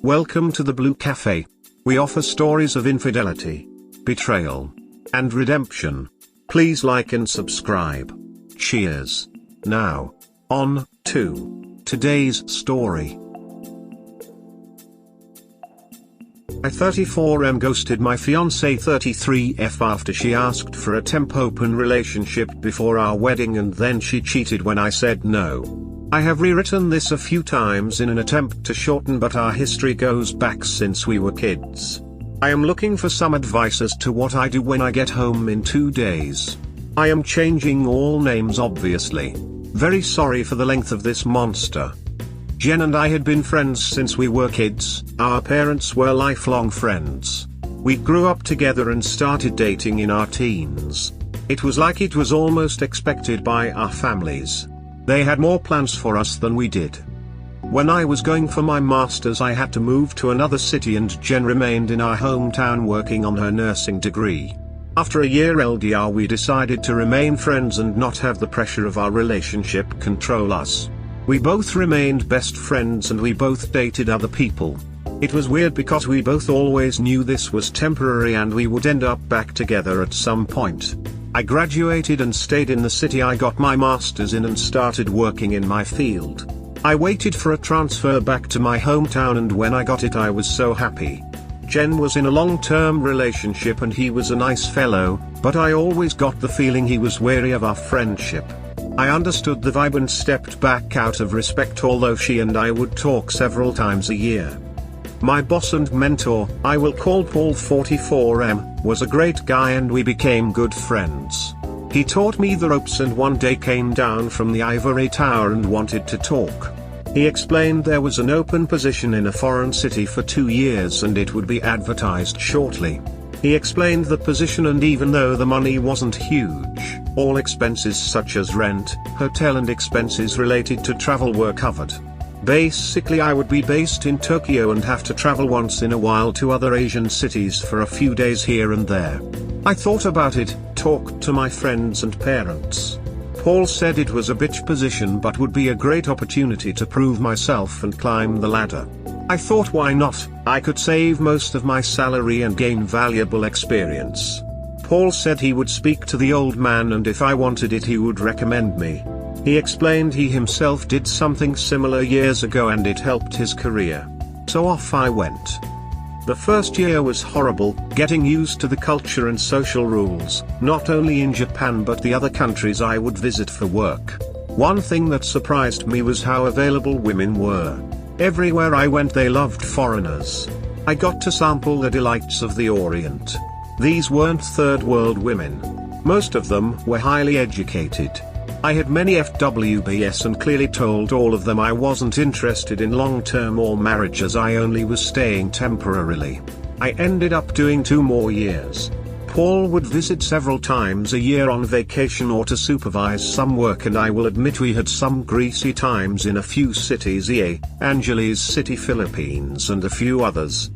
Welcome to the Blue Cafe. We offer stories of infidelity, betrayal, and redemption. Please like and subscribe. Cheers. Now, on to today's story. I 34M ghosted my fiancée 33F after she asked for a temp open relationship before our wedding, and then she cheated when I said no. I have rewritten this a few times in an attempt to shorten, but our history goes back since we were kids. I am looking for some advice as to what I do when I get home in 2 days. I am changing all names obviously. Very sorry for the length of this monster. Jenn and I had been friends since we were kids. Our parents were lifelong friends. We grew up together and started dating in our teens. It was like it was almost expected by our families. They had more plans for us than we did. When I was going for my master's, I had to move to another city, and Jenn remained in our hometown working on her nursing degree. After a year LDR, we decided to remain friends and not have the pressure of our relationship control us. We both remained best friends and we both dated other people. It was weird because we both always knew this was temporary and we would end up back together at some point. I graduated and stayed in the city I got my master's in and started working in my field. I waited for a transfer back to my hometown, and when I got it I was so happy. Jenn was in a long-term relationship and he was a nice fellow, but I always got the feeling he was wary of our friendship. I understood the vibe and stepped back out of respect, although she and I would talk several times a year. My boss and mentor, I will call Paul 44M, was a great guy and we became good friends. He taught me the ropes and one day came down from the ivory tower and wanted to talk. He explained there was an open position in a foreign city for 2 years and it would be advertised shortly. He explained the position, and even though the money wasn't huge, all expenses such as rent, hotel and expenses related to travel were covered. Basically I would be based in Tokyo and have to travel once in a while to other Asian cities for a few days here and there. I thought about it, talked to my friends and parents. Paul said it was a bitch position but would be a great opportunity to prove myself and climb the ladder. I thought, why not? I could save most of my salary and gain valuable experience. Paul said he would speak to the old man and if I wanted it he would recommend me. He explained he himself did something similar years ago and it helped his career. So off I went. The first year was horrible, getting used to the culture and social rules, not only in Japan but the other countries I would visit for work. One thing that surprised me was how available women were. Everywhere I went they loved foreigners. I got to sample the delights of the Orient. These weren't third world women. Most of them were highly educated. I had many FWBs and clearly told all of them I wasn't interested in long-term or marriage, as I only was staying temporarily. I ended up doing 2 more years. Paul would visit several times a year on vacation or to supervise some work, and I will admit we had some greasy times in a few cities, Angeles City, Philippines and a few others.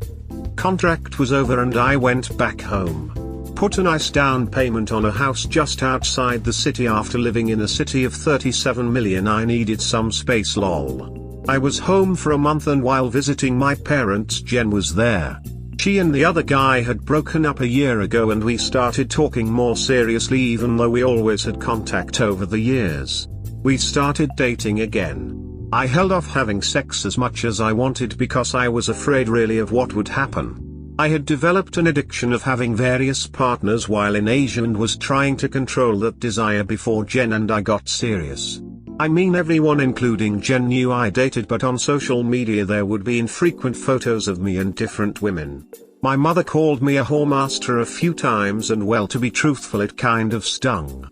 Contract was over and I went back home. Put a nice down payment on a house just outside the city. After living in a city of 37 million I needed some space, lol. I was home for a month, and while visiting my parents Jenn was there. She and the other guy had broken up a year ago and we started talking more seriously, even though we always had contact over the years. We started dating again. I held off having sex as much as I wanted because I was afraid really of what would happen. I had developed an addiction of having various partners while in Asia and was trying to control that desire before Jenn and I got serious. I mean, everyone including Jenn knew I dated, but on social media there would be infrequent photos of me and different women. My mother called me a whoremaster a few times, and well, to be truthful, it kind of stung.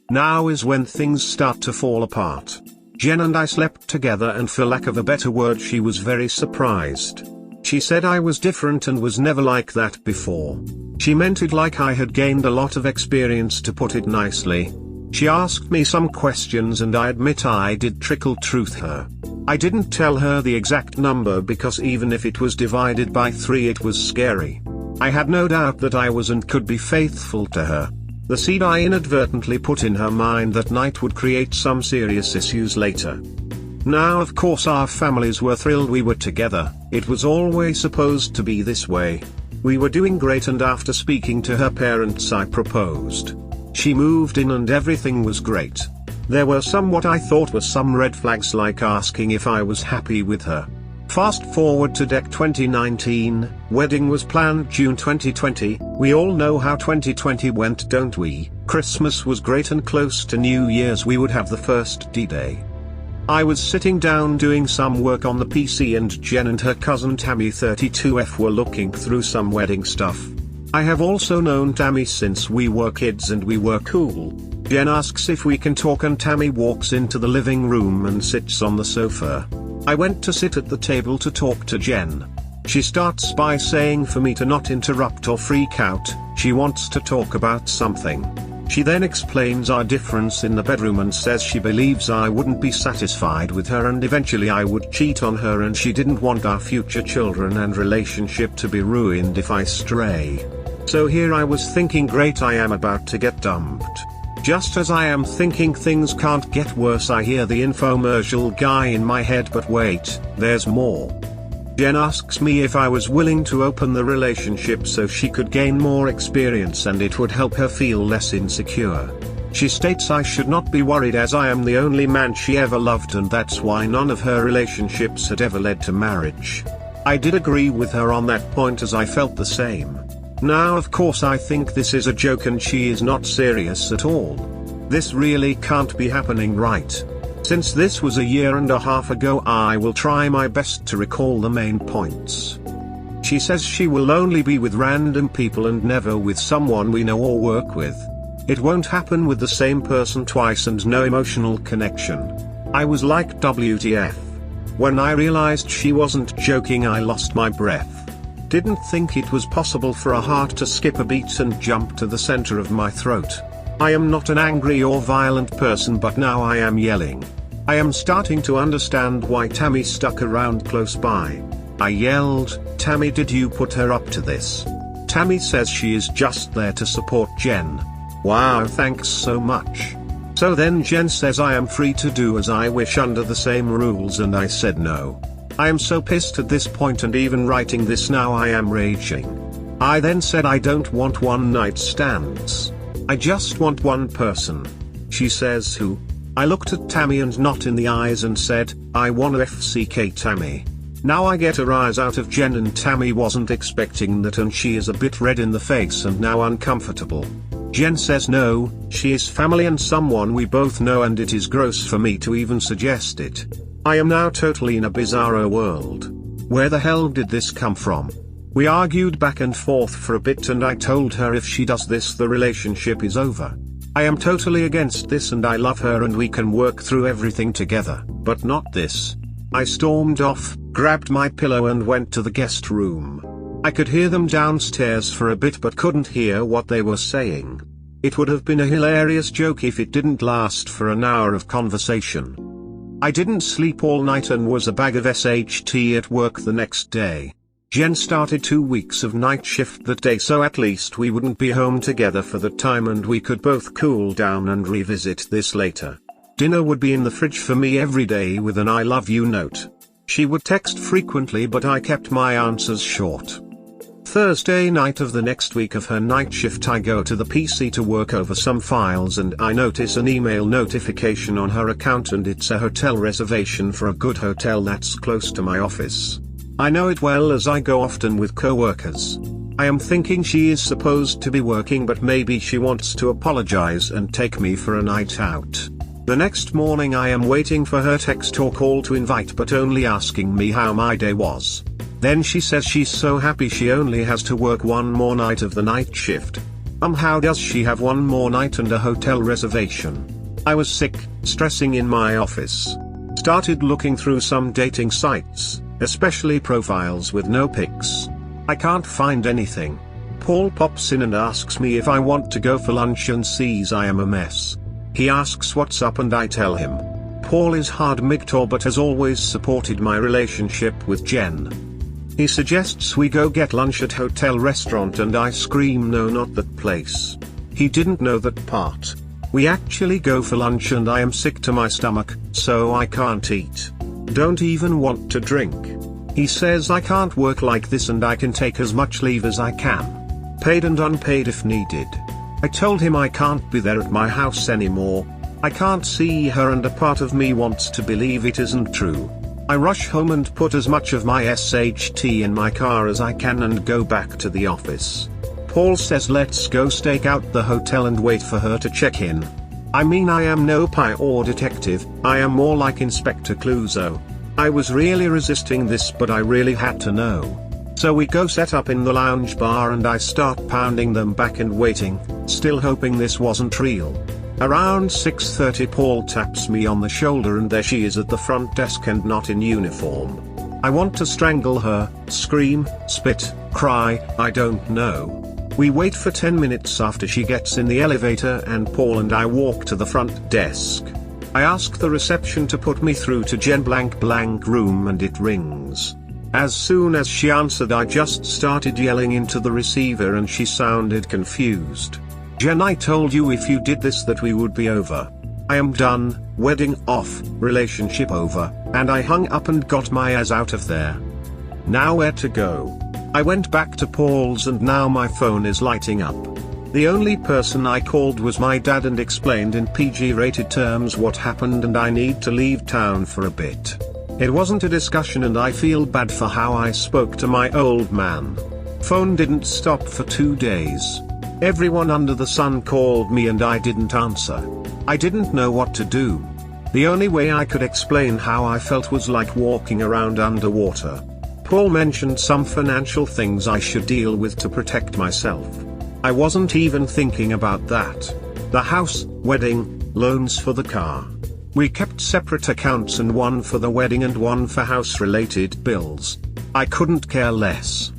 Now is when things start to fall apart. Jenn and I slept together and for lack of a better word she was very surprised. She said I was different and was never like that before. She meant it like I had gained a lot of experience, to put it nicely. She asked me some questions and I admit I did trickle truth her. I didn't tell her the exact number because even if it was divided by 3 it was scary. I had no doubt that I was and could be faithful to her. The seed I inadvertently put in her mind that night would create some serious issues later. Now of course our families were thrilled we were together, it was always supposed to be this way. We were doing great, and after speaking to her parents I proposed. She moved in and everything was great. There were some what I thought were some red flags, like asking if I was happy with her. Fast forward to 2019, wedding was planned June 2020, we all know how 2020 went, don't we? Christmas was great and close to New Year's we would have the first D-Day. I was sitting down doing some work on the PC and Jen and her cousin Tammy 32F were looking through some wedding stuff. I have also known Tammy since we were kids and we were cool. Jen asks if we can talk and Tammy walks into the living room and sits on the sofa. I went to sit at the table to talk to Jen. She starts by saying for me to not interrupt or freak out, she wants to talk about something. She then explains our difference in the bedroom and says she believes I wouldn't be satisfied with her and eventually I would cheat on her, and she didn't want our future children and relationship to be ruined if I stray. So here I was thinking, great, I am about to get dumped. Just as I am thinking things can't get worse, I hear the infomercial guy in my head, but wait, there's more. Jen asks me if I was willing to open the relationship so she could gain more experience and it would help her feel less insecure. She states I should not be worried as I am the only man she ever loved, and that's why none of her relationships had ever led to marriage. I did agree with her on that point as I felt the same. Now of course I think this is a joke and she is not serious at all. This really can't be happening, right? Since this was a year and a half ago, I will try my best to recall the main points. She says she will only be with random people and never with someone we know or work with. It won't happen with the same person twice and no emotional connection. I was like, WTF. When I realized she wasn't joking, I lost my breath. Didn't think it was possible for a heart to skip a beat and jump to the center of my throat. I am not an angry or violent person, but now I am yelling. I am starting to understand why Tammy stuck around close by. I yelled, Tammy, did you put her up to this? Tammy says she is just there to support Jen. Wow, thanks so much. So then Jen says I am free to do as I wish under the same rules, and I said no. I am so pissed at this point, and even writing this now I am raging. I then said I don't want one night stands. I just want one person. She says who? I looked at Tammy and not in the eyes and said, I wanna FCK Tammy. Now I get a rise out of Jen, and Tammy wasn't expecting that and she is a bit red in the face and now uncomfortable. Jen says no, she is family and someone we both know, and it is gross for me to even suggest it. I am now totally in a bizarro world. Where the hell did this come from? We argued back and forth for a bit and I told her if she does this the relationship is over. I am totally against this and I love her and we can work through everything together, but not this. I stormed off, grabbed my pillow and went to the guest room. I could hear them downstairs for a bit but couldn't hear what they were saying. It would have been a hilarious joke if it didn't last for an hour of conversation. I didn't sleep all night and was a bag of SHT at work the next day. Jen started 2 weeks of night shift that day, so at least we wouldn't be home together for the time and we could both cool down and revisit this later. Dinner would be in the fridge for me every day with an I love you note. She would text frequently but I kept my answers short. Thursday night of the next week of her night shift I go to the PC to work over some files and I notice an email notification on her account and it's a hotel reservation for a good hotel that's close to my office. I know it well as I go often with co-workers. I am thinking she is supposed to be working but maybe she wants to apologize and take me for a night out. The next morning I am waiting for her text or call to invite but only asking me how my day was. Then she says she's so happy she only has to work one more night of the night shift. How does she have one more night and a hotel reservation? I was sick, stressing in my office. Started looking through some dating sites, especially profiles with no pics. I can't find anything. Paul pops in and asks me if I want to go for lunch and sees I am a mess. He asks what's up and I tell him. Paul is hard migtor but has always supported my relationship with Jen. He suggests we go get lunch at hotel restaurant and I scream no, not that place. He didn't know that part. We actually go for lunch and I am sick to my stomach, so I can't eat. Don't even want to drink. He says I can't work like this and I can take as much leave as I can. Paid and unpaid if needed. I told him I can't be there at my house anymore. I can't see her and a part of me wants to believe it isn't true. I rush home and put as much of my SHT in my car as I can and go back to the office. Paul says let's go stake out the hotel and wait for her to check in. I mean I am no spy or detective, I am more like Inspector Clouseau. I was really resisting this but I really had to know. So we go set up in the lounge bar and I start pounding them back and waiting, still hoping this wasn't real. Around 6:30 Paul taps me on the shoulder and there she is at the front desk and not in uniform. I want to strangle her, scream, spit, cry, I don't know. We wait for 10 minutes after she gets in the elevator and Paul and I walk to the front desk. I ask the reception to put me through to Jenn blank blank room and it rings. As soon as she answered I just started yelling into the receiver and she sounded confused. Jenn, I told you if you did this that we would be over. I am done, wedding off, relationship over, and I hung up and got my ass out of there. Now where to go? I went back to Paul's and now my phone is lighting up. The only person I called was my dad and explained in PG-rated terms what happened and I need to leave town for a bit. It wasn't a discussion and I feel bad for how I spoke to my old man. Phone didn't stop for 2 days. Everyone under the sun called me and I didn't answer. I didn't know what to do. The only way I could explain how I felt was like walking around underwater. Paul mentioned some financial things I should deal with to protect myself. I wasn't even thinking about that. The house, wedding, loans for the car. We kept separate accounts and one for the wedding and one for house-related bills. I couldn't care less.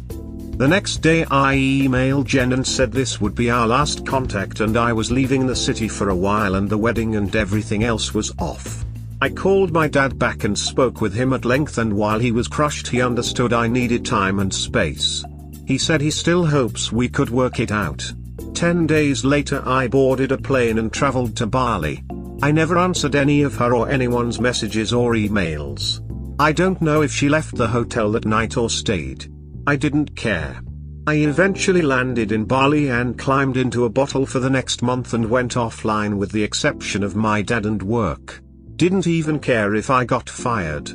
The next day I emailed Jenn and said this would be our last contact and I was leaving the city for a while and the wedding and everything else was off. I called my dad back and spoke with him at length and while he was crushed he understood I needed time and space. He said he still hopes we could work it out. 10 days later I boarded a plane and traveled to Bali. I never answered any of her or anyone's messages or emails. I don't know if she left the hotel that night or stayed. I didn't care. I eventually landed in Bali and climbed into a bottle for the next month and went offline with the exception of my dad and work. Didn't even care if I got fired.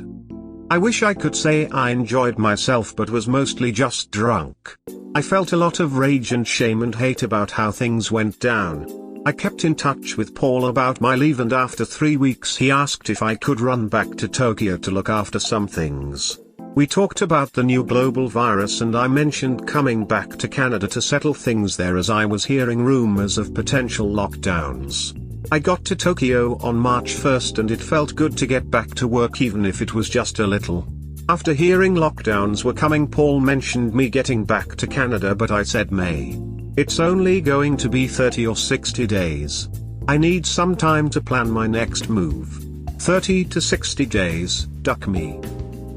I wish I could say I enjoyed myself but was mostly just drunk. I felt a lot of rage and shame and hate about how things went down. I kept in touch with Paul about my leave and after 3 weeks he asked if I could run back to Tokyo to look after some things. We talked about the new global virus and I mentioned coming back to Canada to settle things there as I was hearing rumors of potential lockdowns. I got to Tokyo on March 1st and it felt good to get back to work even if it was just a little. After hearing lockdowns were coming Paul mentioned me getting back to Canada but I said May. It's only going to be 30 or 60 days. I need some time to plan my next move. 30 to 60 days, duck me.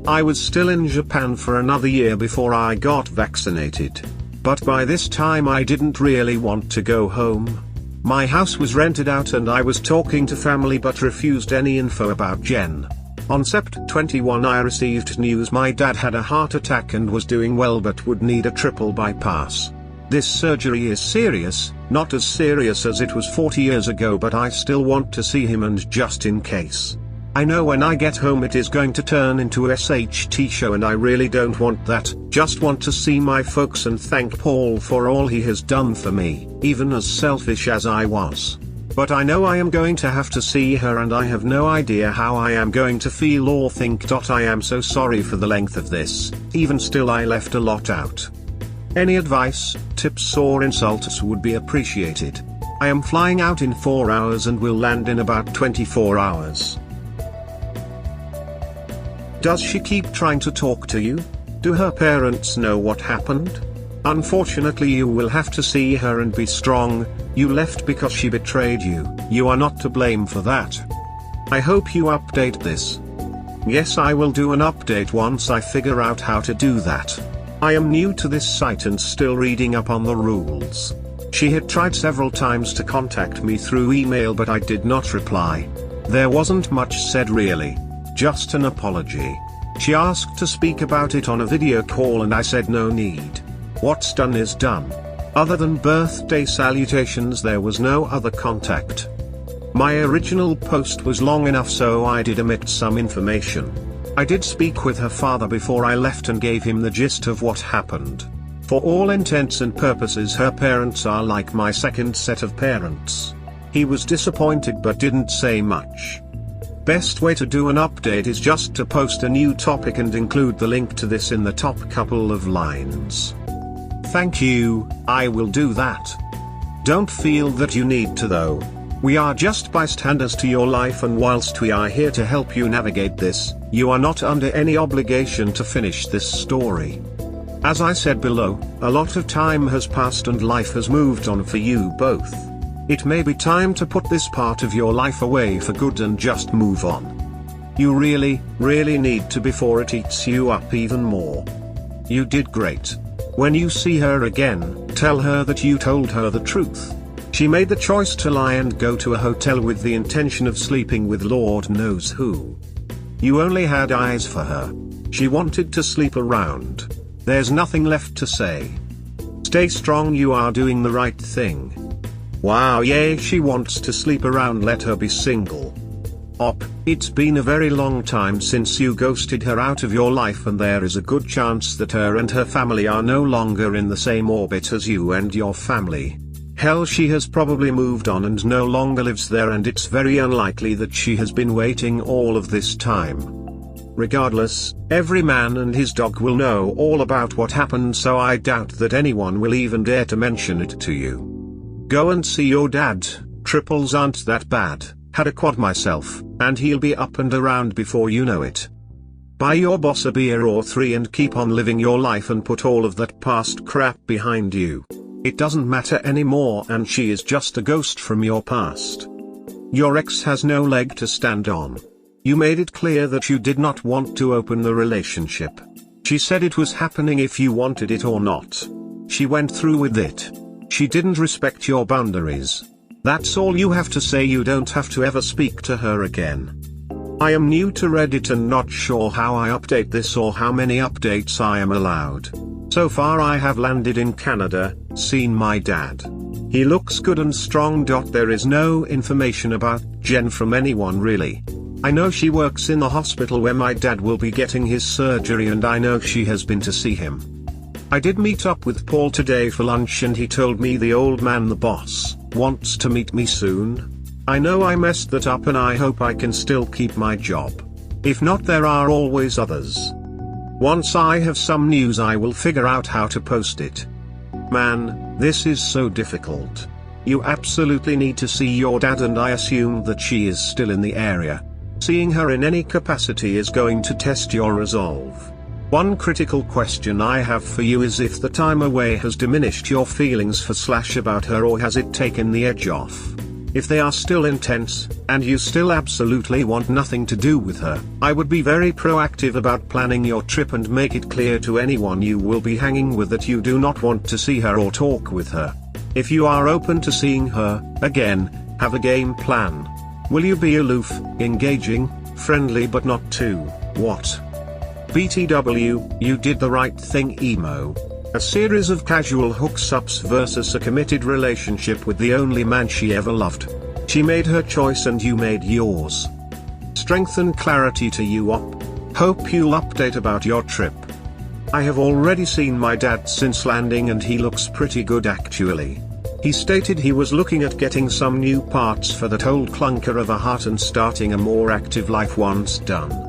I was still in Japan for another year before I got vaccinated. But by this time I didn't really want to go home. My house was rented out and I was talking to family but refused any info about Jenn. On Sept 21 I received news my dad had a heart attack and was doing well but would need a triple bypass. This surgery is serious, not as serious as it was 40 years ago but I still want to see him and just in case. I know when I get home it is going to turn into a SHT show and I really don't want that, just want to see my folks and thank Paul for all he has done for me, even as selfish as I was. But I know I am going to have to see her and I have no idea how I am going to feel or think. I am so sorry for the length of this, even still I left a lot out. Any advice, tips or insults would be appreciated. I am flying out in 4 hours and will land in about 24 hours. Does she keep trying to talk to you? Do her parents know what happened? Unfortunately you will have to see her and be strong. You left because she betrayed you. You are not to blame for that. I hope you update this. Yes, I will do an update once I figure out how to do that. I am new to this site and still reading up on the rules. She had tried several times to contact me through email but I did not reply. There wasn't much said really. just an apology. She asked to speak about it on a video call and I said no need. What's done is done. Other than birthday salutations there was no other contact. My original post was long enough so I did omit some information. I did speak with her father before I left and gave him the gist of what happened. For all intents and purposes her parents are like my second set of parents. He was disappointed but didn't say much. Best way to do an update is just to post a new topic and include the link to this in the top couple of lines. Thank you, I will do that. Don't feel that you need to though. We are just bystanders to your life and whilst we are here to help you navigate this, you are not under any obligation to finish this story. As I said below, a lot of time has passed and life has moved on for you both. It may be time to put this part of your life away for good and just move on. You really need to before it eats you up even more. You did great. When you see her again, tell her that you told her the truth. She made the choice to lie and go to a hotel with the intention of sleeping with Lord knows who. You only had eyes for her. She wanted to sleep around. There's nothing left to say. Stay strong, you are doing the right thing. Wow, yay, she wants to sleep around, let her be single. It's been a very long time since you ghosted her out of your life and there is a good chance that her and her family are no longer in the same orbit as you and your family. Hell, she has probably moved on and no longer lives there and it's very unlikely that she has been waiting all of this time. Regardless, every man and his dog will know all about what happened so I doubt that anyone will even dare to mention it to you. Go and see your dad, triples aren't that bad, had a quad myself, and he'll be up and around before you know it. Buy your boss a beer or three and keep on living your life and put all of that past crap behind you. It doesn't matter anymore and she is just a ghost from your past. Your ex has no leg to stand on. You made it clear that you did not want to open the relationship. She said it was happening if you wanted it or not. She went through with it. She didn't respect your boundaries. That's all you have to say, you don't have to ever speak to her again. I am new to Reddit and not sure how I update this or how many updates I am allowed. So far I have landed in Canada, seen my dad. He looks good and strong. There is no information about Jen from anyone really. I know she works in the hospital where my dad will be getting his surgery and I know she has been to see him. I did meet up with Paul today for lunch and he told me the old man, the boss, wants to meet me soon. I know I messed that up and I hope I can still keep my job. If not, there are always others. Once I have some news I will figure out how to post it. Man, this is so difficult. You absolutely need to see your dad and I assume that she is still in the area. Seeing her in any capacity is going to test your resolve. One critical question I have for you is if the time away has diminished your feelings for / about her or has it taken the edge off. If they are still intense, and you still absolutely want nothing to do with her, I would be very proactive about planning your trip and make it clear to anyone you will be hanging with that you do not want to see her or talk with her. If you are open to seeing her, again, have a game plan. Will you be aloof, engaging, friendly but not too, what? BTW, you did the right thing emo. A series of casual hooks-ups versus a committed relationship with the only man she ever loved. She made her choice and you made yours. Strength and clarity to you op. Hope you'll update about your trip. I have already seen my dad since landing and he looks pretty good actually. He stated he was looking at getting some new parts for that old clunker of a heart and starting a more active life once done.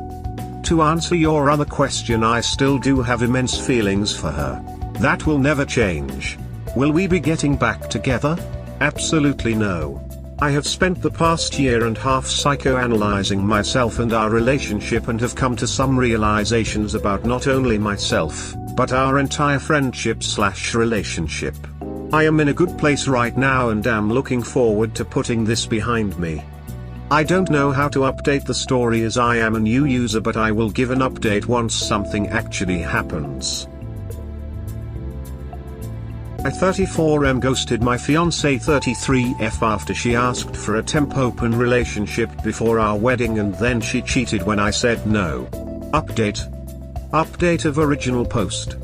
To answer your other question, I still do have immense feelings for her. That will never change. Will we be getting back together? Absolutely no. I have spent the past 1.5 years psychoanalyzing myself and our relationship and have come to some realizations about not only myself, but our entire friendship/relationship. I am in a good place right now and am looking forward to putting this behind me. I don't know how to update the story as I am a new user, but I will give an update once something actually happens. I 34 ghosted my fiancee 33F after she asked for a temp open relationship before our wedding and then she cheated when I said no. Update of original post.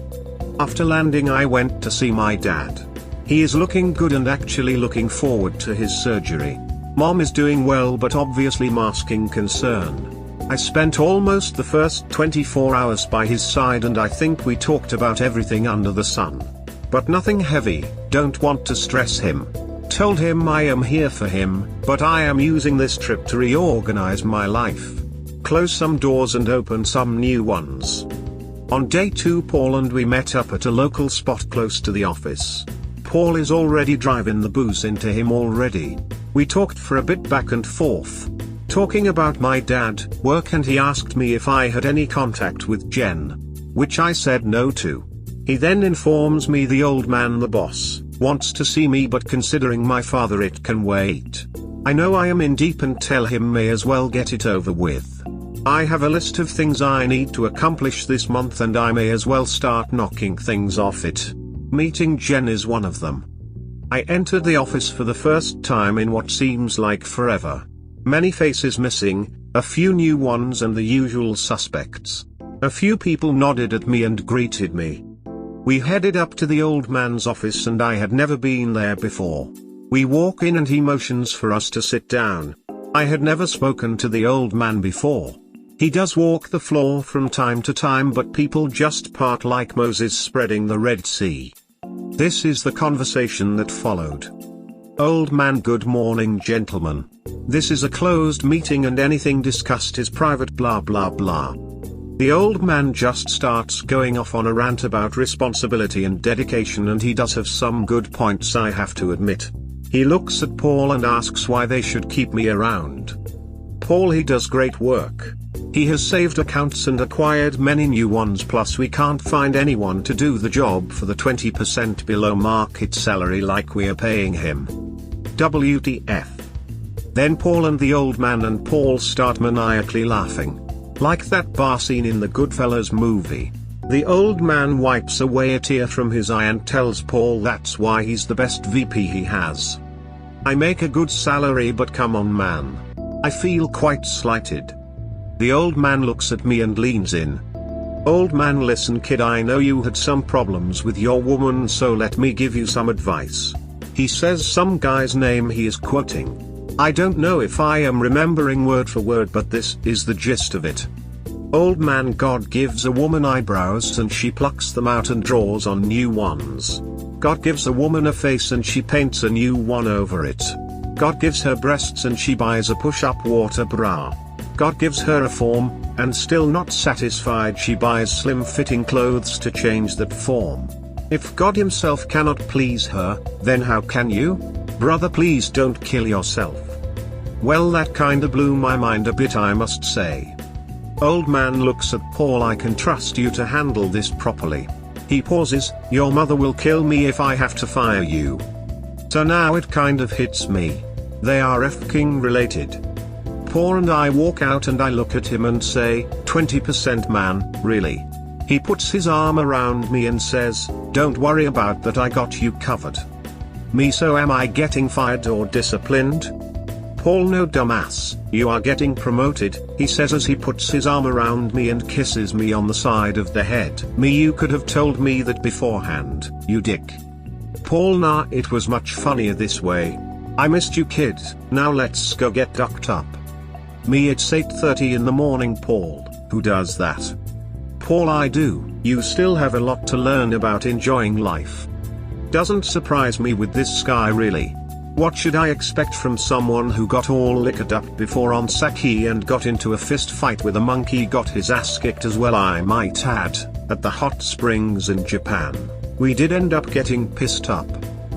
After landing I went to see my dad. He is looking good and actually looking forward to his surgery. Mom is doing well but obviously masking concern. I spent almost the first 24 hours by his side and I think we talked about everything under the sun. But nothing heavy, don't want to stress him. Told him I am here for him, but I am using this trip to reorganize my life. Close some doors and open some new ones. On day 2 Paul and we met up at a local spot close to the office. Paul is already driving the booze into him already. We talked for a bit back and forth. Talking about my dad, work, and he asked me if I had any contact with Jenn. Which I said no to. He then informs me the old man, the boss, wants to see me but considering my father it can wait. I know I am in deep and tell him may as well get it over with. I have a list of things I need to accomplish this month and I may as well start knocking things off it. Meeting Jenn is one of them. I entered the office for the first time in what seems like forever. Many faces missing, a few new ones and the usual suspects. A few people nodded at me and greeted me. We headed up to the old man's office and I had never been there before. We walk in and he motions for us to sit down. I had never spoken to the old man before. He does walk the floor from time to time but people just part like Moses spreading the Red Sea. This is the conversation that followed. Old man: good morning gentlemen. This is a closed meeting and anything discussed is private blah blah blah. The old man just starts going off on a rant about responsibility and dedication and he does have some good points I have to admit. He looks at Paul and asks why they should keep me around. Paul: he does great work. He has saved accounts and acquired many new ones plus we can't find anyone to do the job for the 20% below market salary like we are paying him. WTF. Then Paul and the old man and Paul start maniacally laughing. Like that bar scene in the Goodfellas movie. The old man wipes away a tear from his eye and tells Paul that's why he's the best VP he has. I make a good salary but come on man. I feel quite slighted. The old man looks at me and leans in. Old man: listen kid, I know you had some problems with your woman so let me give you some advice. He says some guy's name he is quoting. I don't know if I am remembering word for word but this is the gist of it. Old man: God gives a woman eyebrows and she plucks them out and draws on new ones. God gives a woman a face and she paints a new one over it. God gives her breasts and she buys a push-up water bra. God gives her a form, and still not satisfied she buys slim-fitting clothes to change that form. If God himself cannot please her, then how can you? Brother, please don't kill yourself. Well, that kinda blew my mind a bit, I must say. Old man looks at Paul: I can trust you to handle this properly. He pauses: your mother will kill me if I have to fire you. So now it kind of hits me. They are f***ing related. Paul and I walk out and I look at him and say, 20% man, really? He puts his arm around me and says, don't worry about that, I got you covered. Me: so am I getting fired or disciplined? Paul: no dumbass, you are getting promoted, he says as he puts his arm around me and kisses me on the side of the head. Me: you could have told me that beforehand, you dick. Paul: nah, it was much funnier this way. I missed you kid, now let's go get ducked up. Me: it's 8:30 in the morning. Paul: who does that? Paul: I do. You still have a lot to learn about enjoying life. Doesn't surprise me with this guy really. What should I expect from someone who got all liquored up before on sake and got into a fist fight with a monkey, got his ass kicked as well I might add, at the hot springs in Japan. We did end up getting pissed up.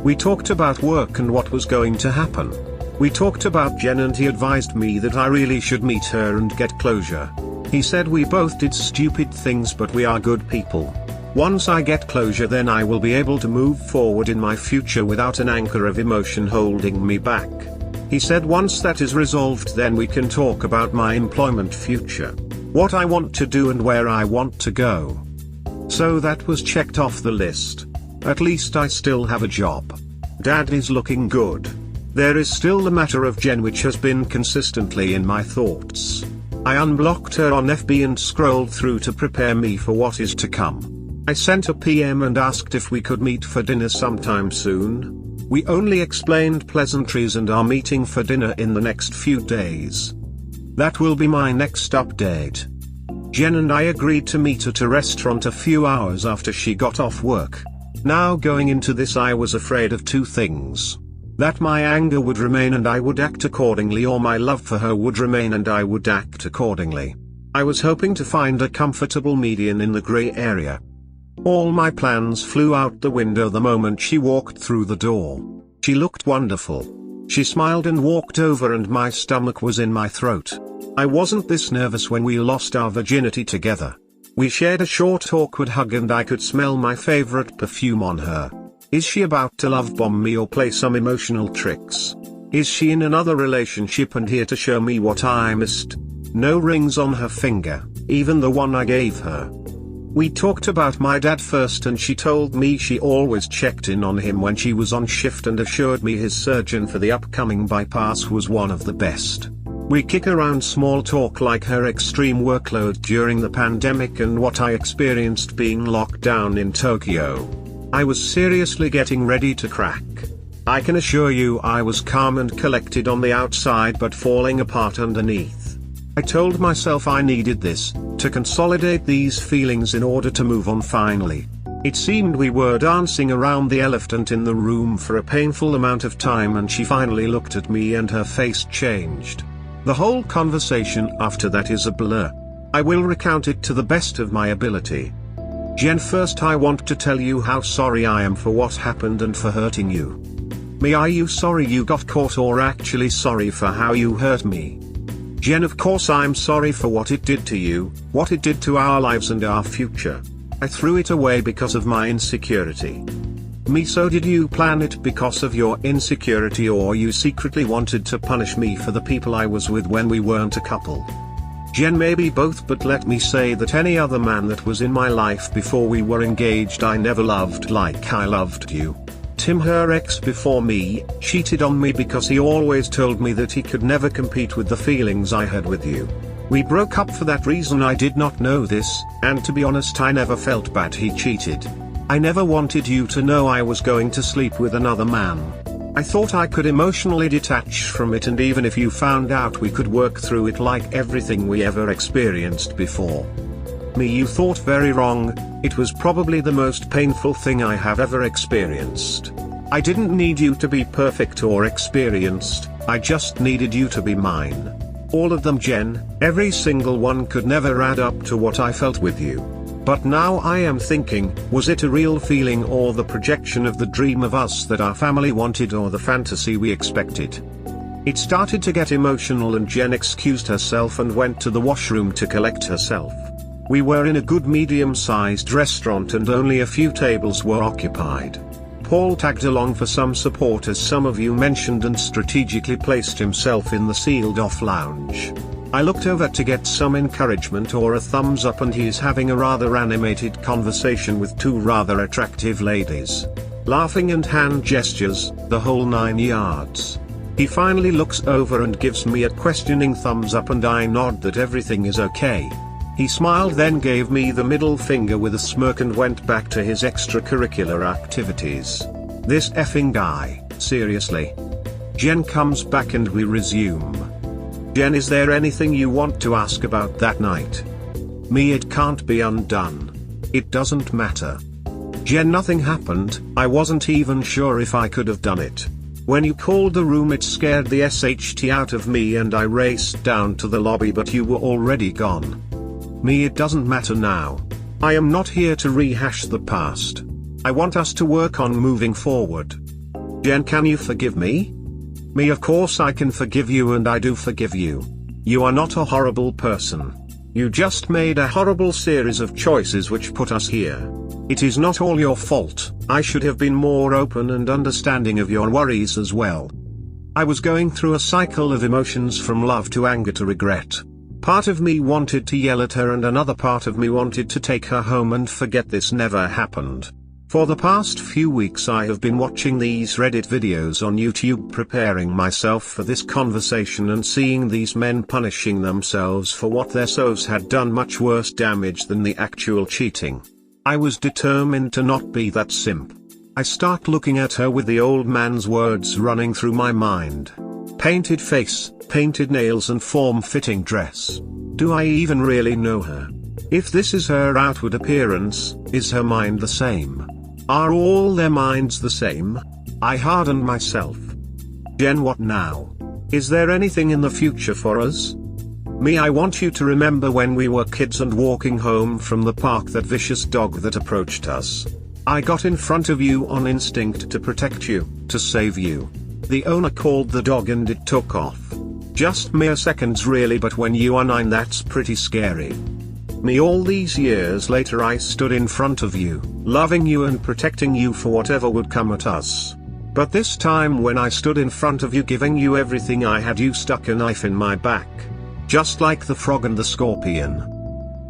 We talked about work and what was going to happen. We talked about Jenn and he advised me that I really should meet her and get closure. He said we both did stupid things but we are good people. Once I get closure then I will be able to move forward in my future without an anchor of emotion holding me back. He said once that is resolved then we can talk about my employment future. What I want to do and where I want to go. So that was checked off the list. At least I still have a job. Dad is looking good. There is still the matter of Jenn, which has been consistently in my thoughts. I unblocked her on FB and scrolled through to prepare me for what is to come. I sent a PM and asked if we could meet for dinner sometime soon. We only explained pleasantries and are meeting for dinner in the next few days. That will be my next update. Jenn and I agreed to meet at a restaurant a few hours after she got off work. Now going into this, I was afraid of two things. That my anger would remain and I would act accordingly, or my love for her would remain and I would act accordingly. I was hoping to find a comfortable median in the grey area. All my plans flew out the window the moment she walked through the door. She looked wonderful. She smiled and walked over and my stomach was in my throat. I wasn't this nervous when we lost our virginity together. We shared a short awkward hug and I could smell my favorite perfume on her. Is she about to love bomb me or play some emotional tricks? Is she in another relationship and here to show me what I missed? No rings on her finger, even the one I gave her. We talked about my dad first and she told me she always checked in on him when she was on shift and assured me his surgeon for the upcoming bypass was one of the best. We kick around small talk like her extreme workload during the pandemic and what I experienced being locked down in Tokyo. I was seriously getting ready to crack. I can assure you I was calm and collected on the outside but falling apart underneath. I told myself I needed this, to consolidate these feelings in order to move on finally. It seemed we were dancing around the elephant in the room for a painful amount of time and she finally looked at me and her face changed. The whole conversation after that is a blur. I will recount it to the best of my ability. Jenn, first I want to tell you how sorry I am for what happened and for hurting you. Me, are you sorry you got caught or actually sorry for how you hurt me? Jenn, of course I'm sorry for what it did to you, what it did to our lives and our future. I threw it away because of my insecurity. Me, so did you plan it because of your insecurity or you secretly wanted to punish me for the people I was with when we weren't a couple? Jenn, maybe both, but let me say that any other man that was in my life before we were engaged I never loved like I loved you. Tim, her ex before me, cheated on me because he always told me that he could never compete with the feelings I had with you. We broke up for that reason. I did not know this, and to be honest I never felt bad he cheated. I never wanted you to know I was going to sleep with another man. I thought I could emotionally detach from it, and even if you found out we could work through it like everything we ever experienced before. Me, you thought very wrong. It was probably the most painful thing I have ever experienced. I didn't need you to be perfect or experienced, I just needed you to be mine. All of them, Jenn, every single one could never add up to what I felt with you. But now I am thinking, was it a real feeling or the projection of the dream of us that our family wanted or the fantasy we expected? It started to get emotional and Jenn excused herself and went to the washroom to collect herself. We were in a good medium-sized restaurant and only a few tables were occupied. Paul tagged along for some support, as some of you mentioned, and strategically placed himself in the sealed-off lounge. I looked over to get some encouragement or a thumbs up, and he's having a rather animated conversation with two rather attractive ladies. Laughing and hand gestures, the whole 9 yards. He finally looks over and gives me a questioning thumbs up and I nod that everything is okay. He smiled, then gave me the middle finger with a smirk and went back to his extracurricular activities. This effing guy, seriously. Jenn comes back and we resume. Jenn, is there anything you want to ask about that night? Me, it can't be undone. It doesn't matter. Jenn, nothing happened. I wasn't even sure if I could have done it. When you called the room it scared the SHT out of me and I raced down to the lobby, but you were already gone. Me, it doesn't matter now. I am not here to rehash the past. I want us to work on moving forward. Jenn, can you forgive me? Me, of course I can forgive you and I do forgive you. You are not a horrible person. You just made a horrible series of choices which put us here. It is not all your fault. I should have been more open and understanding of your worries as well. I was going through a cycle of emotions from love to anger to regret. Part of me wanted to yell at her and another part of me wanted to take her home and forget this never happened. For the past few weeks I have been watching these Reddit videos on YouTube, preparing myself for this conversation and seeing these men punishing themselves for what their souls had done much worse damage than the actual cheating. I was determined to not be that simp. I start looking at her with the old man's words running through my mind. Painted face, painted nails and form-fitting dress. Do I even really know her? If this is her outward appearance, is her mind the same? Are all their minds the same? I hardened myself. Jen, what now? Is there anything in the future for us? Me, I want you to remember when we were kids and walking home from the park, that vicious dog that approached us. I got in front of you on instinct to protect you, to save you. The owner called the dog and it took off. Just mere seconds really, but when you are 9 that's pretty scary. Me, all these years later I stood in front of you, loving you and protecting you for whatever would come at us. But this time when I stood in front of you giving you everything I had, you stuck a knife in my back. Just like the frog and the scorpion.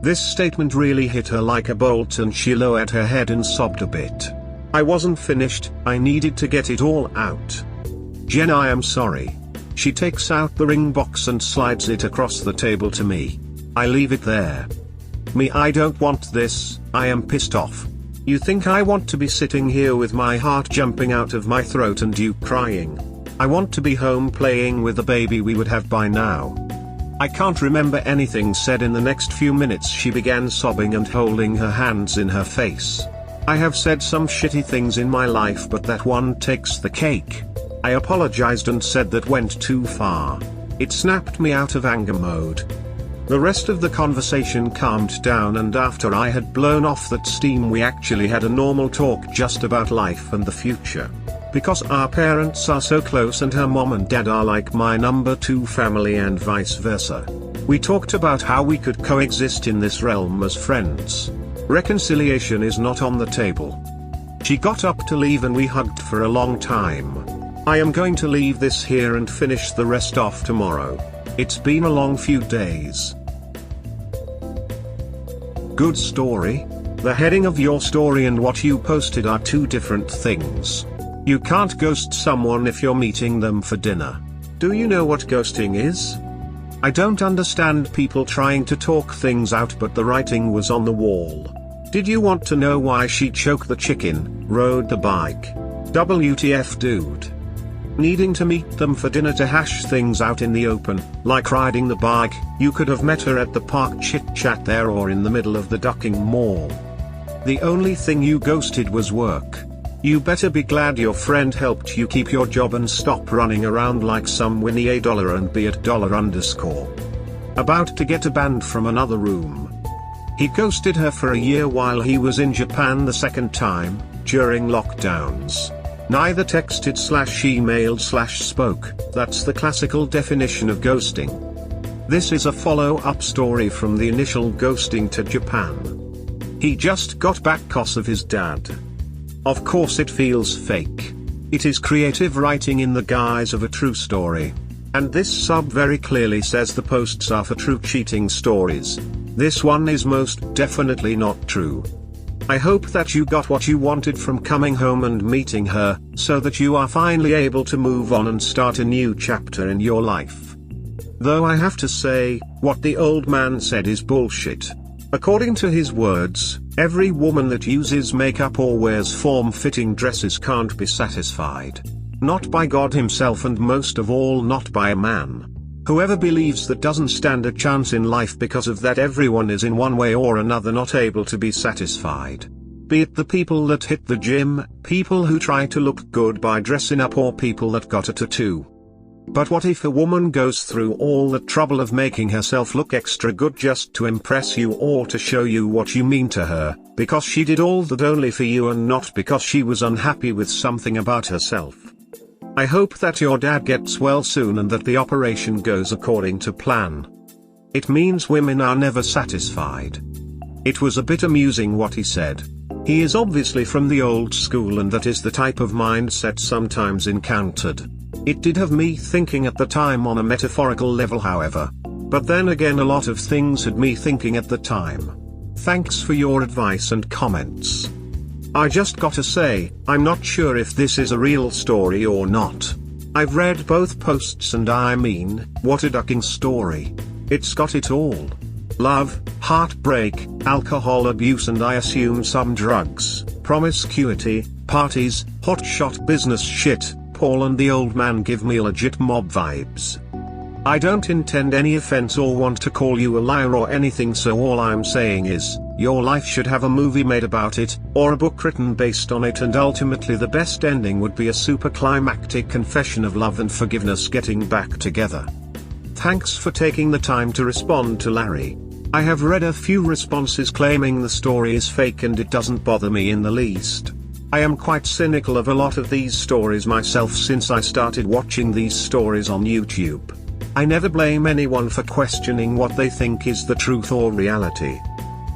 This statement really hit her like a bolt and she lowered her head and sobbed a bit. I wasn't finished, I needed to get it all out. Jen, I am sorry. She takes out the ring box and slides it across the table to me. I leave it there. Me, I don't want this, I am pissed off. You think I want to be sitting here with my heart jumping out of my throat and you crying? I want to be home playing with the baby we would have by now. I can't remember anything said in the next few minutes. She began sobbing and holding her hands in her face. I have said some shitty things in my life, but that one takes the cake. I apologized and said that went too far. It snapped me out of anger mode. The rest of the conversation calmed down, and after I had blown off that steam we actually had a normal talk just about life and the future. Because our parents are so close and her mom and dad are like my number 2 family and vice versa. We talked about how we could coexist in this realm as friends. Reconciliation is not on the table. She got up to leave and we hugged for a long time. I am going to leave this here and finish the rest off tomorrow. It's been a long few days. Good story? The heading of your story and what you posted are 2 different things. You can't ghost someone if you're meeting them for dinner. Do you know what ghosting is? I don't understand people trying to talk things out, but the writing was on the wall. Did you want to know why she choked the chicken, rode the bike? WTF, dude. Needing to meet them for dinner to hash things out in the open, like riding the bike, you could have met her at the park, chit-chat there, or in the middle of the Ducking Mall. The only thing you ghosted was work. You better be glad your friend helped you keep your job and stop running around like some Winnie A dollar and be at $_ about to get banned from another room. He ghosted her for a year while he was in Japan the second time, during lockdowns. Neither texted/emailed/spoke, that's the classical definition of ghosting. This is a follow-up story from the initial ghosting to Japan. He just got back 'cause of his dad. Of course it feels fake. It is creative writing in the guise of a true story. And this sub very clearly says the posts are for true cheating stories. This one is most definitely not true. I hope that you got what you wanted from coming home and meeting her, so that you are finally able to move on and start a new chapter in your life. Though I have to say, what the old man said is bullshit. According to his words, every woman that uses makeup or wears form-fitting dresses can't be satisfied. Not by God himself, and most of all not by a man. Whoever believes that doesn't stand a chance in life because of that. Everyone is in one way or another not able to be satisfied. Be it the people that hit the gym, people who try to look good by dressing up, or people that got a tattoo. But what if a woman goes through all the trouble of making herself look extra good just to impress you or to show you what you mean to her, because she did all that only for you and not because she was unhappy with something about herself? I hope that your dad gets well soon and that the operation goes according to plan. It means women are never satisfied. It was a bit amusing what he said. He is obviously from the old school, and that is the type of mindset sometimes encountered. It did have me thinking at the time on a metaphorical level, however. But then again, a lot of things had me thinking at the time. Thanks for your advice and comments. I just gotta say, I'm not sure if this is a real story or not. I've read both posts and I mean, what a ducking story. It's got it all. Love, heartbreak, alcohol abuse and I assume some drugs, promiscuity, parties, hotshot business shit. Paul and the old man give me legit mob vibes. I don't intend any offense or want to call you a liar or anything, so all I'm saying is, your life should have a movie made about it, or a book written based on it, and ultimately the best ending would be a super climactic confession of love and forgiveness getting back together. Thanks for taking the time to respond to Larry. I have read a few responses claiming the story is fake and it doesn't bother me in the least. I am quite cynical of a lot of these stories myself since I started watching these stories on YouTube. I never blame anyone for questioning what they think is the truth or reality.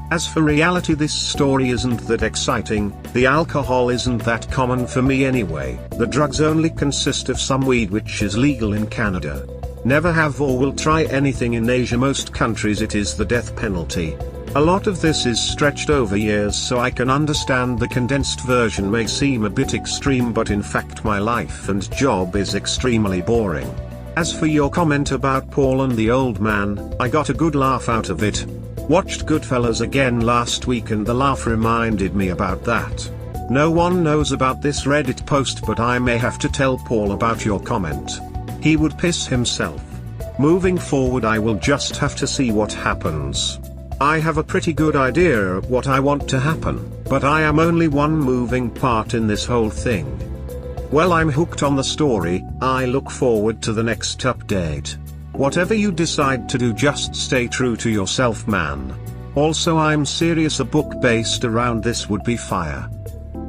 As for reality, this story isn't that exciting, the alcohol isn't that common for me anyway, the drugs only consist of some weed which is legal in Canada. Never have or will try anything in Asia, most countries it is the death penalty. A lot of this is stretched over years, so I can understand the condensed version may seem a bit extreme, but in fact my life and job is extremely boring. As for your comment about Paul and the old man, I got a good laugh out of it. Watched Goodfellas again last week and the laugh reminded me about that. No one knows about this Reddit post, but I may have to tell Paul about your comment. He would piss himself. Moving forward I will just have to see what happens. I have a pretty good idea of what I want to happen, but I am only one moving part in this whole thing. Well, I'm hooked on the story. I look forward to the next update. Whatever you decide to do, just stay true to yourself, man. Also, I'm serious, a book based around this would be fire.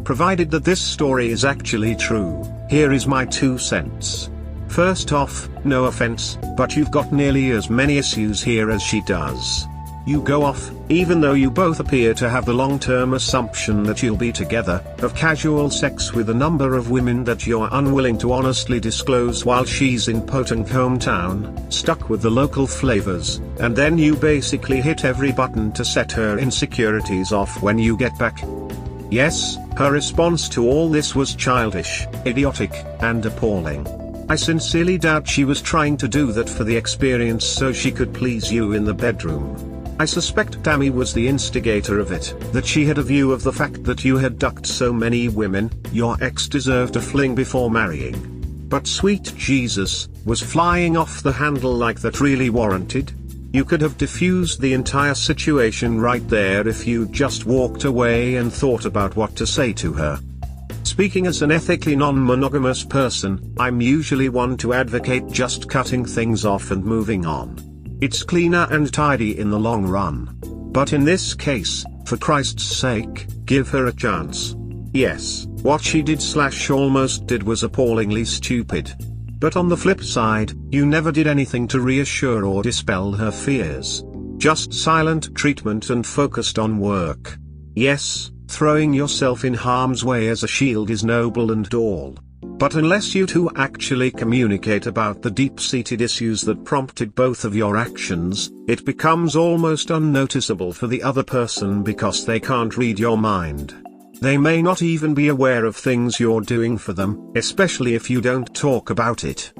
Provided that this story is actually true, here is my 2 cents. First off, no offense, but you've got nearly as many issues here as she does. You go off, even though you both appear to have the long-term assumption that you'll be together, of casual sex with a number of women that you're unwilling to honestly disclose while she's in Potunk hometown, stuck with the local flavors, and then you basically hit every button to set her insecurities off when you get back. Yes, her response to all this was childish, idiotic, and appalling. I sincerely doubt she was trying to do that for the experience so she could please you in the bedroom. I suspect Tammy was the instigator of it, that she had a view of the fact that you had ducked so many women, your ex deserved a fling before marrying. But sweet Jesus, was flying off the handle like that really warranted? You could have diffused the entire situation right there if you just walked away and thought about what to say to her. Speaking as an ethically non-monogamous person, I'm usually one to advocate just cutting things off and moving on. It's cleaner and tidy in the long run. But in this case, for Christ's sake, give her a chance. Yes, what she did / almost did was appallingly stupid. But on the flip side, you never did anything to reassure or dispel her fears. Just silent treatment and focused on work. Yes, throwing yourself in harm's way as a shield is noble and all. But unless you two actually communicate about the deep-seated issues that prompted both of your actions, it becomes almost unnoticeable for the other person because they can't read your mind. They may not even be aware of things you're doing for them, especially if you don't talk about it.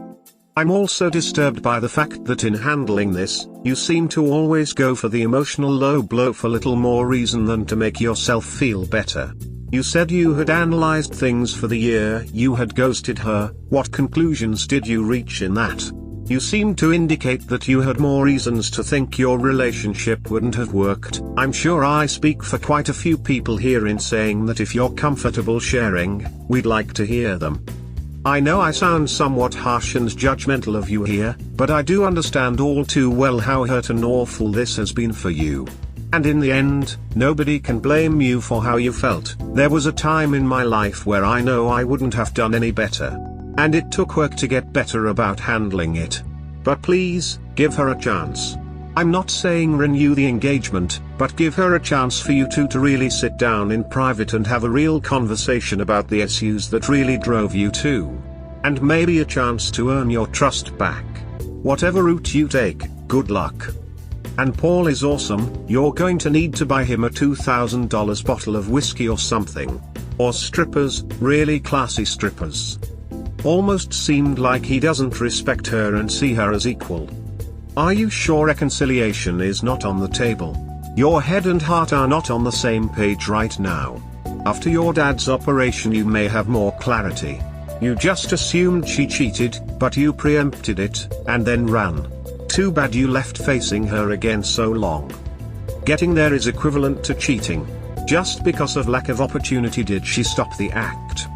I'm also disturbed by the fact that in handling this, you seem to always go for the emotional low blow for little more reason than to make yourself feel better. You said you had analyzed things for the year you had ghosted her. What conclusions did you reach in that? You seem to indicate that you had more reasons to think your relationship wouldn't have worked. I'm sure I speak for quite a few people here in saying that if you're comfortable sharing, we'd like to hear them. I know I sound somewhat harsh and judgmental of you here, but I do understand all too well how hurt and awful this has been for you. And in the end, nobody can blame you for how you felt. There was a time in my life where I know I wouldn't have done any better. And it took work to get better about handling it. But please, give her a chance. I'm not saying renew the engagement, but give her a chance for you two to really sit down in private and have a real conversation about the issues that really drove you two. And maybe a chance to earn your trust back. Whatever route you take, good luck. And Paul is awesome. You're going to need to buy him a $2,000 bottle of whiskey or something. Or strippers, really classy strippers. Almost seemed like he doesn't respect her and see her as equal. Are you sure reconciliation is not on the table? Your head and heart are not on the same page right now. After your dad's operation you may have more clarity. You just assumed she cheated, but you preempted it, and then ran. Too bad you left facing her again so long. Getting there is equivalent to cheating. Just because of lack of opportunity did she stop the act.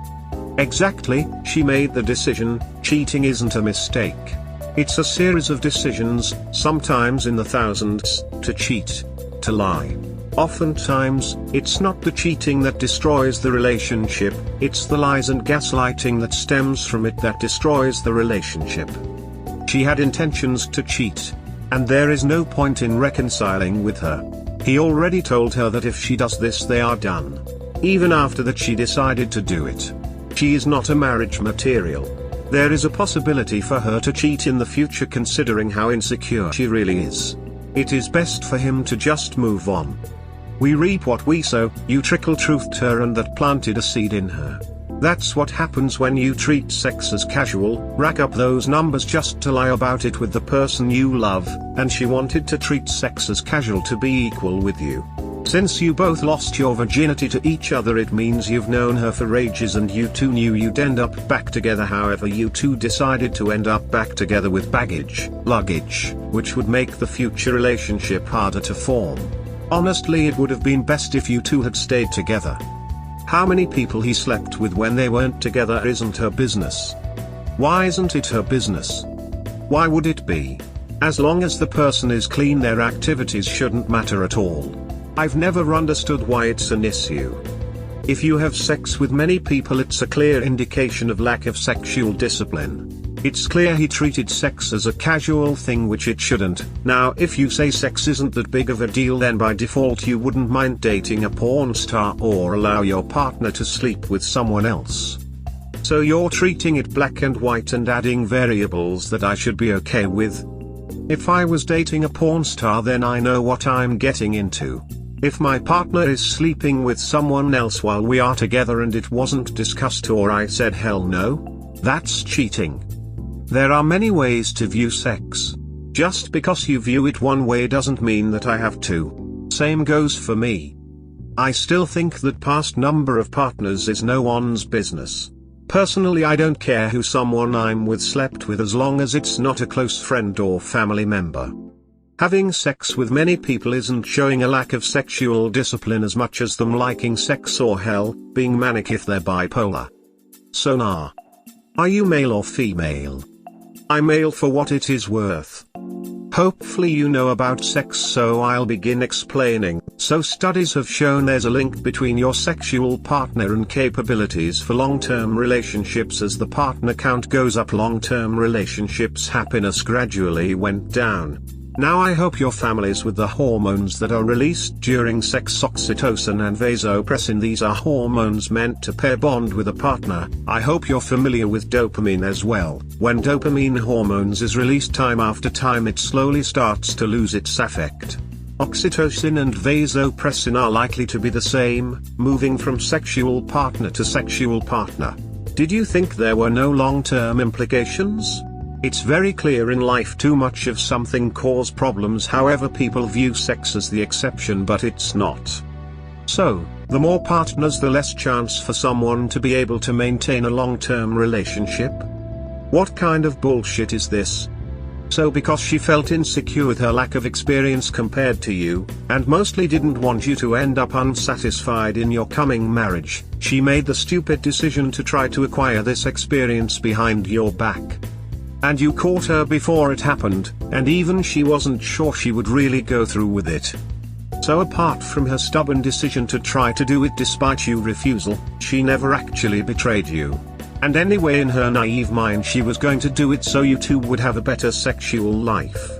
Exactly, she made the decision. Cheating isn't a mistake. It's a series of decisions, sometimes in the thousands, to cheat, to lie. Oftentimes, it's not the cheating that destroys the relationship, it's the lies and gaslighting that stems from it that destroys the relationship. She had intentions to cheat. And there is no point in reconciling with her. He already told her that if she does this they are done. Even after that she decided to do it. She is not a marriage material. There is a possibility for her to cheat in the future considering how insecure she really is. It is best for him to just move on. We reap what we sow. You trickle-truthed her and that planted a seed in her. That's what happens when you treat sex as casual, rack up those numbers just to lie about it with the person you love, and she wanted to treat sex as casual to be equal with you. Since you both lost your virginity to each other it means you've known her for ages and you two knew you'd end up back together. However, you two decided to end up back together with luggage, which would make the future relationship harder to form. Honestly, it would have been best if you two had stayed together. How many people he slept with when they weren't together isn't her business. Why isn't it her business? Why would it be? As long as the person is clean, their activities shouldn't matter at all. I've never understood why it's an issue. If you have sex with many people, it's a clear indication of lack of sexual discipline. It's clear he treated sex as a casual thing, which it shouldn't. Now, if you say sex isn't that big of a deal, then by default you wouldn't mind dating a porn star or allow your partner to sleep with someone else. So you're treating it black and white and adding variables that I should be okay with. If I was dating a porn star, then I know what I'm getting into. If my partner is sleeping with someone else while we are together and it wasn't discussed or I said hell no, that's cheating. There are many ways to view sex. Just because you view it one way doesn't mean that I have to. Same goes for me. I still think that past number of partners is no one's business. Personally, I don't care who someone I'm with slept with as long as it's not a close friend or family member. Having sex with many people isn't showing a lack of sexual discipline as much as them liking sex or hell, being manic if they're bipolar. So nah. Are you male or female? I'm male for what it is worth. Hopefully you know about sex, so I'll begin explaining. So studies have shown there's a link between your sexual partner and capabilities for long-term relationships. As the partner count goes up, long-term relationships happiness gradually went down. Now I hope your family's with the hormones that are released during sex, oxytocin and vasopressin. These are hormones meant to pair bond with a partner. I hope you're familiar with dopamine as well. When dopamine hormones is released time after time, it slowly starts to lose its effect. Oxytocin and vasopressin are likely to be the same, moving from sexual partner to sexual partner. Did you think there were no long-term implications? It's very clear in life too much of something causes problems. However, people view sex as the exception, but it's not. So, the more partners, the less chance for someone to be able to maintain a long-term relationship? What kind of bullshit is this? So because she felt insecure with her lack of experience compared to you, and mostly didn't want you to end up unsatisfied in your coming marriage, she made the stupid decision to try to acquire this experience behind your back. And you caught her before it happened, and even she wasn't sure she would really go through with it. So apart from her stubborn decision to try to do it despite your refusal, she never actually betrayed you. And anyway, in her naive mind she was going to do it so you two would have a better sexual life.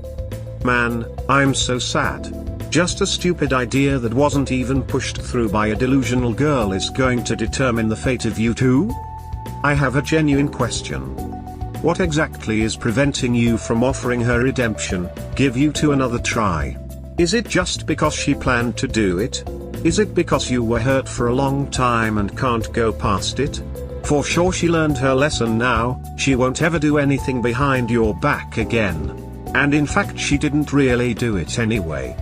Man, I'm so sad. Just a stupid idea that wasn't even pushed through by a delusional girl is going to determine the fate of you two? I have a genuine question. What exactly is preventing you from offering her redemption, give you two another try? Is it just because she planned to do it? Is it because you were hurt for a long time and can't go past it? For sure she learned her lesson now, she won't ever do anything behind your back again. And in fact she didn't really do it anyway.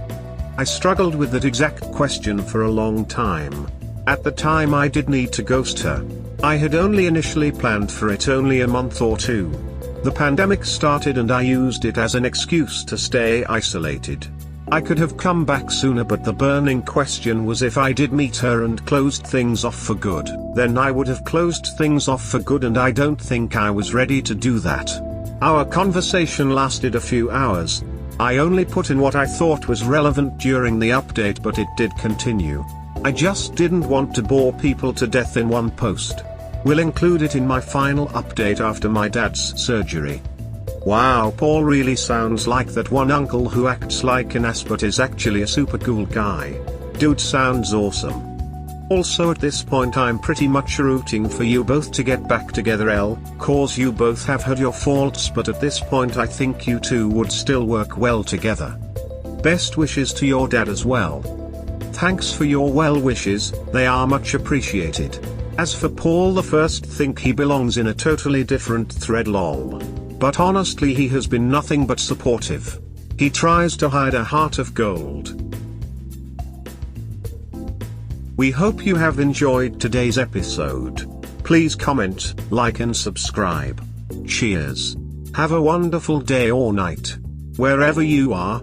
I struggled with that exact question for a long time. At the time I did need to ghost her. I had only initially planned for it only a month or two. The pandemic started and I used it as an excuse to stay isolated. I could have come back sooner, but the burning question was, if I did meet her and closed things off for good, then I would have closed things off for good, and I don't think I was ready to do that. Our conversation lasted a few hours. I only put in what I thought was relevant during the update, but it did continue. I just didn't want to bore people to death in one post. We'll include it in my final update after my dad's surgery. Wow, Paul really sounds like that one uncle who acts like an ass but is actually a super cool guy. Dude sounds awesome. Also at this point I'm pretty much rooting for you both to get back together, cause you both have had your faults, but at this point I think you two would still work well together. Best wishes to your dad as well. Thanks for your well wishes, they are much appreciated. As for Paul, the first think he belongs in a totally different thread, lol. But honestly he has been nothing but supportive. He tries to hide a heart of gold. We hope you have enjoyed today's episode. Please comment, like and subscribe. Cheers. Have a wonderful day or night. Wherever you are.